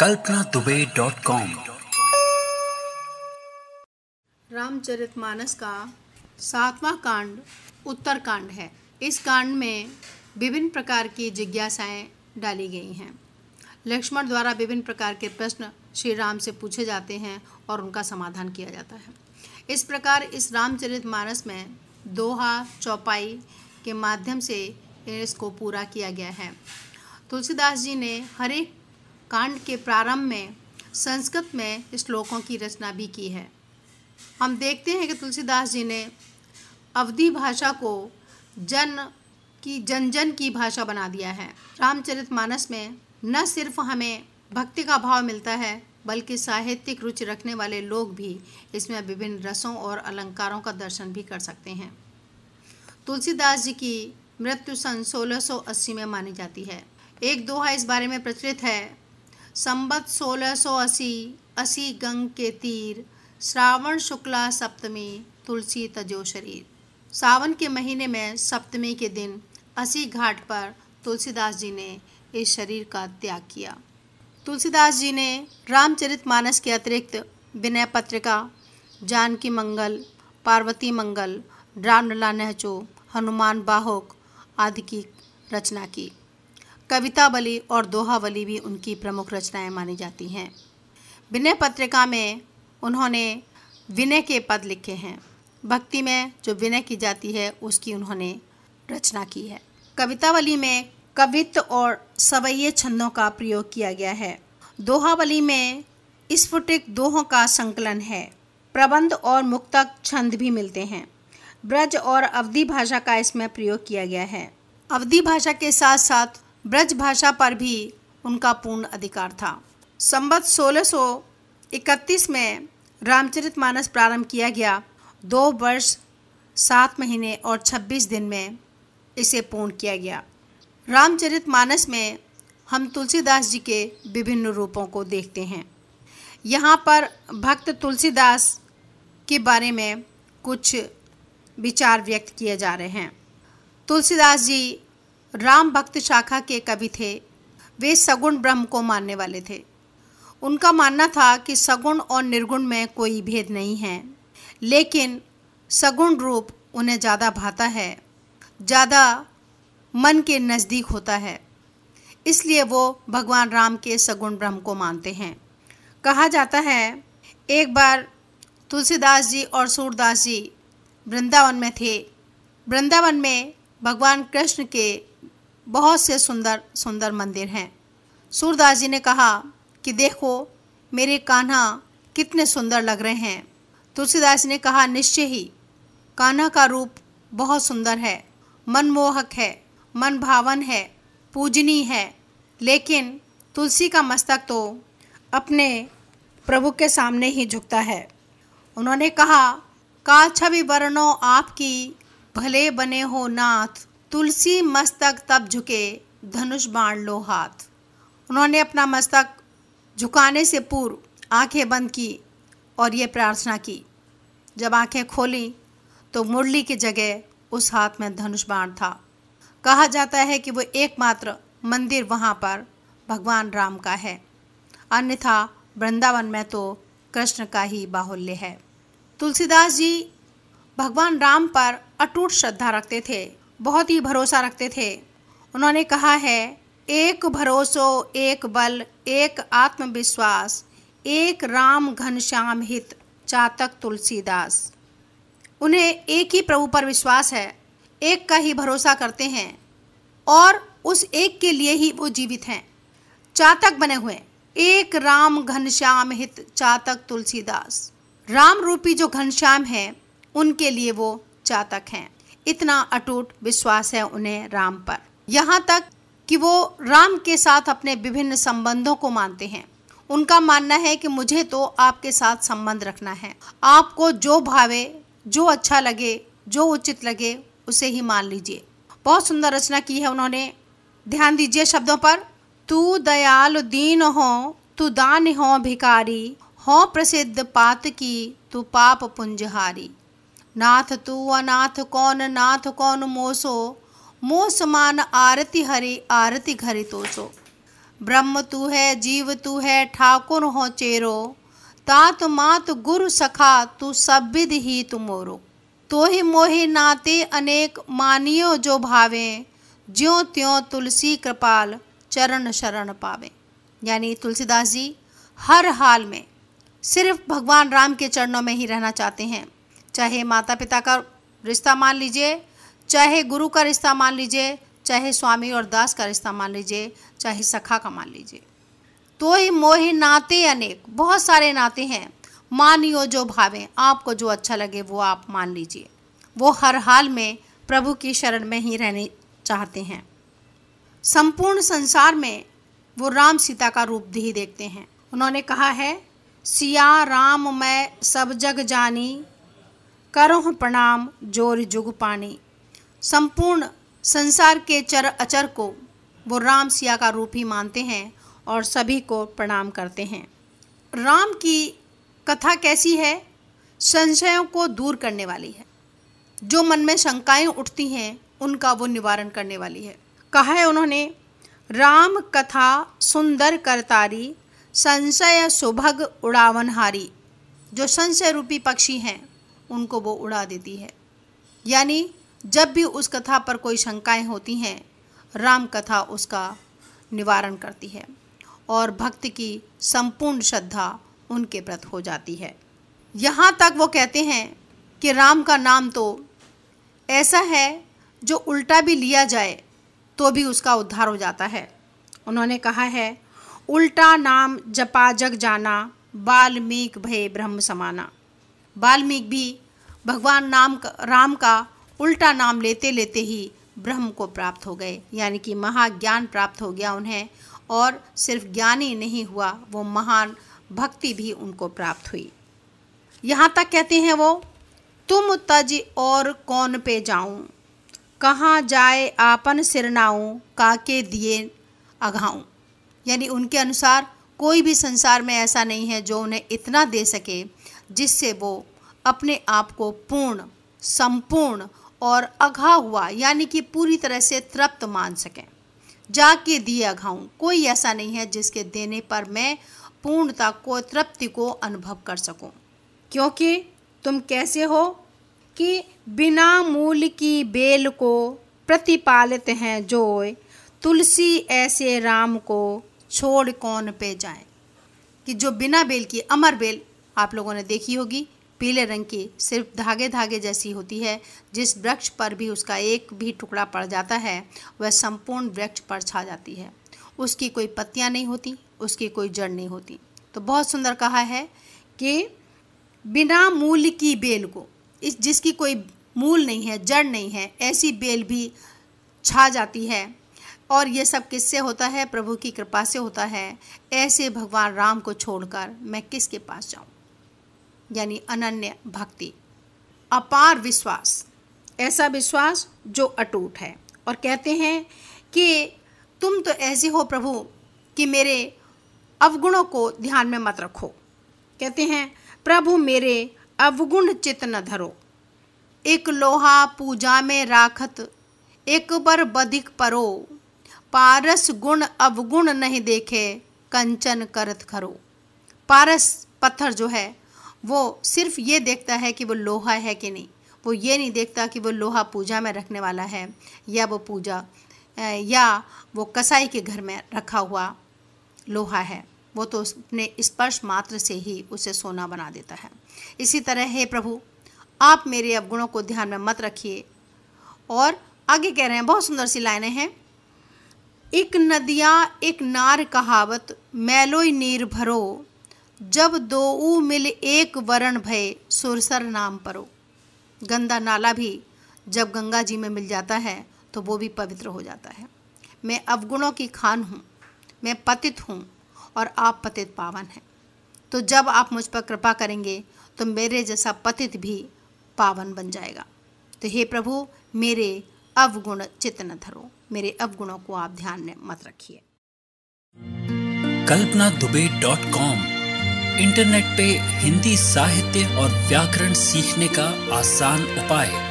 kalpanaDubey.com। Ramcharitmanas का 7वां कांड उत्तरकांड है। इस कांड में विभिन्न प्रकार की जिज्ञासाएं डाली गई हैं। लक्ष्मण द्वारा विभिन्न प्रकार के प्रश्न श्री राम से पूछे जाते हैं और उनका समाधान किया जाता है। इस प्रकार इस रामचरितमानस में दोहा चौपाई के माध्यम से इसको पूरा किया गया है। तुलसीदास जी ने हर एक कांड के प्रारंभ में संस्कृत में श्लोकों की रचना भी की है। हम देखते हैं कि तुलसीदास जी ने अवधी भाषा को जन जन की भाषा बना दिया है। रामचरितमानस में न सिर्फ हमें भक्ति का भाव मिलता है बल्कि साहित्यिक रुचि रखने वाले लोग भी इसमें विभिन्न रसों और अलंकारों का दर्शन भी कर सकते हैं। तुलसीदास जी की मृत्यु सन 1680 में मानी जाती है। एक दोहा इस बारे में प्रचलित है। संबत 1680 गंग के तीर, श्रावण शुक्ला सप्तमी तुलसी तजो शरीर। सावन के महीने में सप्तमी के दिन 80 घाट पर तुलसीदास जी ने इस शरीर का त्याग किया। तुलसीदास जी ने रामचरितमानस के अतिरिक्त विनय पत्रिका, जानकी मंगल, पार्वती मंगल, रामलला नहचो, हनुमान बाहुक आदि की रचना की। कवितावली और दोहावली भी उनकी प्रमुख रचनाएं मानी जाती हैं। विनय पत्रिका में उन्होंने विनय के पद लिखे हैं। भक्ति में जो विनय की जाती है उसकी उन्होंने रचना की है। कवितावली में कवित्व और सवैये छंदों का प्रयोग किया गया है। दोहावली में स्फुटित दोहों का संकलन है। प्रबंध और मुक्तक छंद भी मिलते हैं। ब्रज और अवधी भाषा का इसमें प्रयोग किया गया है। अवधी भाषा के साथ साथ ब्रज भाषा पर भी उनका पूर्ण अधिकार था। संबत 1631 में रामचरितमानस प्रारंभ किया गया। 2 वर्ष 7 महीने और 26 दिन में इसे पूर्ण किया गया। रामचरितमानस में हम तुलसीदास जी के विभिन्न रूपों को देखते हैं। यहाँ पर भक्त तुलसीदास के बारे में कुछ विचार व्यक्त किए जा रहे हैं। तुलसीदास जी राम भक्त शाखा के कवि थे। वे सगुण ब्रह्म को मानने वाले थे। उनका मानना था कि सगुण और निर्गुण में कोई भेद नहीं है, लेकिन सगुण रूप उन्हें ज़्यादा भाता है, ज़्यादा मन के नज़दीक होता है। इसलिए वो भगवान राम के सगुण ब्रह्म को मानते हैं। कहा जाता है एक बार तुलसीदास जी और सूरदास जी वृंदावन में थे। वृंदावन में भगवान कृष्ण के बहुत से सुंदर सुंदर मंदिर हैं। सूरदास जी ने कहा कि देखो मेरे कान्हा कितने सुंदर लग रहे हैं। तुलसीदास जी ने कहा निश्चय ही कान्हा का रूप बहुत सुंदर है, मनमोहक है, मन भावन है, पूजनीय है, लेकिन तुलसी का मस्तक तो अपने प्रभु के सामने ही झुकता है। उन्होंने कहा का छवि वर्णो आपकी, भले बने हो नाथ, तुलसी मस्तक तब झुके, धनुष बाण लो हाथ। उन्होंने अपना मस्तक झुकाने से पूर्व आंखें बंद की और ये प्रार्थना की। जब आंखें खोली तो मुरली की जगह उस हाथ में धनुष बाण था। कहा जाता है कि वो एकमात्र मंदिर वहाँ पर भगवान राम का है, अन्यथा वृंदावन में तो कृष्ण का ही बाहुल्य है। तुलसीदास जी भगवान राम पर अटूट श्रद्धा रखते थे, बहुत ही भरोसा रखते थे। उन्होंने कहा है एक भरोसो एक बल एक आत्मविश्वास, एक राम घनश्याम हित चातक तुलसीदास। उन्हें एक ही प्रभु पर विश्वास है, एक का ही भरोसा करते हैं और उस एक के लिए ही वो जीवित हैं, चातक बने हुए। एक राम घनश्याम हित चातक तुलसीदास। राम रूपी जो घनश्याम है उनके लिए वो चातक हैं। इतना अटूट विश्वास है उन्हें राम पर, यहाँ तक कि वो राम के साथ अपने विभिन्न संबंधों को मानते हैं। उनका मानना है कि मुझे तो आपके साथ संबंध रखना है, आपको जो भावे, जो अच्छा लगे, जो उचित लगे उसे ही मान लीजिए। बहुत सुंदर रचना की है उन्होंने। ध्यान दीजिए शब्दों पर। तू दयालु दीन हो, तू दान हो भिखारी, हो प्रसिद्ध पात की, तू पाप पुंजहारी। नाथ तू अनाथ कौन, नाथ कौन मोसो, मोस मान आरती हरि, आरती घरि तोसो। ब्रह्म तू है, जीव तू है, ठाकुर हो चेरो, तात मात गुरु सखा, तू सब विद ही तुमोरो। तो ही मोहि नाते अनेक, मानियो जो भावे, ज्यों त्यों तुलसी कृपाल, चरण शरण पावे। यानी तुलसीदास जी हर हाल में सिर्फ भगवान राम के चरणों में ही रहना चाहते हैं। चाहे माता पिता का रिश्ता मान लीजिए, चाहे गुरु का रिश्ता मान लीजिए, चाहे स्वामी और दास का रिश्ता मान लीजिए, चाहे सखा का मान लीजिए। तो ही मोहि नाते अनेक, बहुत सारे नाते हैं। मानियो जो भावे, आपको जो अच्छा लगे वो आप मान लीजिए। वो हर हाल में प्रभु की शरण में ही रहने चाहते हैं। संपूर्ण संसार में वो राम सीता का रूप ही देखते हैं। उन्होंने कहा है, सिया राम मैं सब जग जानी, करहु प्रणाम जोर जुग पानी। संपूर्ण संसार के चर अचर को वो राम सिया का रूप ही मानते हैं और सभी को प्रणाम करते हैं। राम की कथा कैसी है? संशयों को दूर करने वाली है। जो मन में शंकाएं उठती हैं उनका वो निवारण करने वाली है। कहा है उन्होंने, राम कथा सुंदर करतारी, संशय सुभग उड़ावनहारी। जो संशय रूपी पक्षी हैं उनको वो उड़ा देती है। यानी जब भी उस कथा पर कोई शंकाएं होती हैं, राम कथा उसका निवारण करती है और भक्त की संपूर्ण श्रद्धा उनके प्रति हो जाती है। यहाँ तक वो कहते हैं कि राम का नाम तो ऐसा है जो उल्टा भी लिया जाए तो भी उसका उद्धार हो जाता है। उन्होंने कहा है, उल्टा नाम जपा जग जाना, वाल्मीकि भय ब्रह्म समाना। वाल्मीकि भी भगवान राम का उल्टा नाम लेते लेते ही ब्रह्म को प्राप्त हो गए, यानी कि महाज्ञान प्राप्त हो गया उन्हें। और सिर्फ ज्ञान ही नहीं हुआ, वो महान भक्ति भी उनको प्राप्त हुई। यहाँ तक कहते हैं वो, तुम तज और कौन पे जाऊं, कहाँ जाए आपन सिरनाऊं, काके दिए अघाऊं। यानी उनके अनुसार कोई भी संसार में ऐसा नहीं है जो उन्हें इतना दे सके जिससे वो अपने आप को पूर्ण, संपूर्ण और अघा हुआ, यानी कि पूरी तरह से तृप्त मान सकें। जाके दिए अघाऊं, कोई ऐसा नहीं है जिसके देने पर मैं पूर्णता को, तृप्ति को अनुभव कर सकूं। क्योंकि तुम कैसे हो कि बिना मूल की बेल को प्रतिपालित हैं जोय, तुलसी ऐसे राम को छोड़ कौन पे जाए। कि जो बिना बेल की, अमर बेल आप लोगों ने देखी होगी, पीले रंग की, सिर्फ धागे धागे जैसी होती है। जिस वृक्ष पर भी उसका एक भी टुकड़ा पड़ जाता है वह संपूर्ण वृक्ष पर छा जाती है। उसकी कोई पत्तियां नहीं होती, उसकी कोई जड़ नहीं होती। तो बहुत सुंदर कहा है कि बिना मूल की बेल को, इस जिसकी कोई मूल नहीं है, जड़ नहीं है, ऐसी बेल भी छा जाती है। और ये सब किससे होता है? प्रभु की कृपा से होता है। ऐसे भगवान राम को छोड़कर मैं किसके पास जाऊं? यानी अनन्य भक्ति, अपार विश्वास, ऐसा विश्वास जो अटूट है। और कहते हैं कि तुम तो ऐसे हो प्रभु कि मेरे अवगुणों को ध्यान में मत रखो। कहते हैं, प्रभु मेरे अवगुण चित न धरो, एक लोहा पूजा में राखत, एक बर बधिक परो, पारस गुण अवगुण नहीं देखे, कंचन करत खरो। पारस पत्थर जो है वो सिर्फ ये देखता है कि वो लोहा है कि नहीं। वो ये नहीं देखता कि वो लोहा पूजा में रखने वाला है या वो कसाई के घर में रखा हुआ लोहा है। वो तो अपने स्पर्श मात्र से ही उसे सोना बना देता है। इसी तरह हे प्रभु, आप मेरे अवगुणों को ध्यान में मत रखिए। और आगे कह रहे हैं, बहुत सुंदर सी लाइनें हैं, एक नदिया एक नार कहावत, मैलोई नीर भरो, जब दोऊ मिल एक वरण भय, सुरसर नाम परो। गंदा नाला भी जब गंगा जी में मिल जाता है तो वो भी पवित्र हो जाता है। मैं अवगुणों की खान हूँ, मैं पतित हूँ और आप पतित पावन हैं। तो जब आप मुझ पर कृपा करेंगे तो मेरे जैसा पतित भी पावन बन जाएगा। तो हे प्रभु, मेरे अवगुण चित्त न धरो, मेरे अवगुणों को आप ध्यान में मत रखिए। kalpanadube.com इंटरनेट पे हिंदी साहित्य और व्याकरण सीखने का आसान उपाय।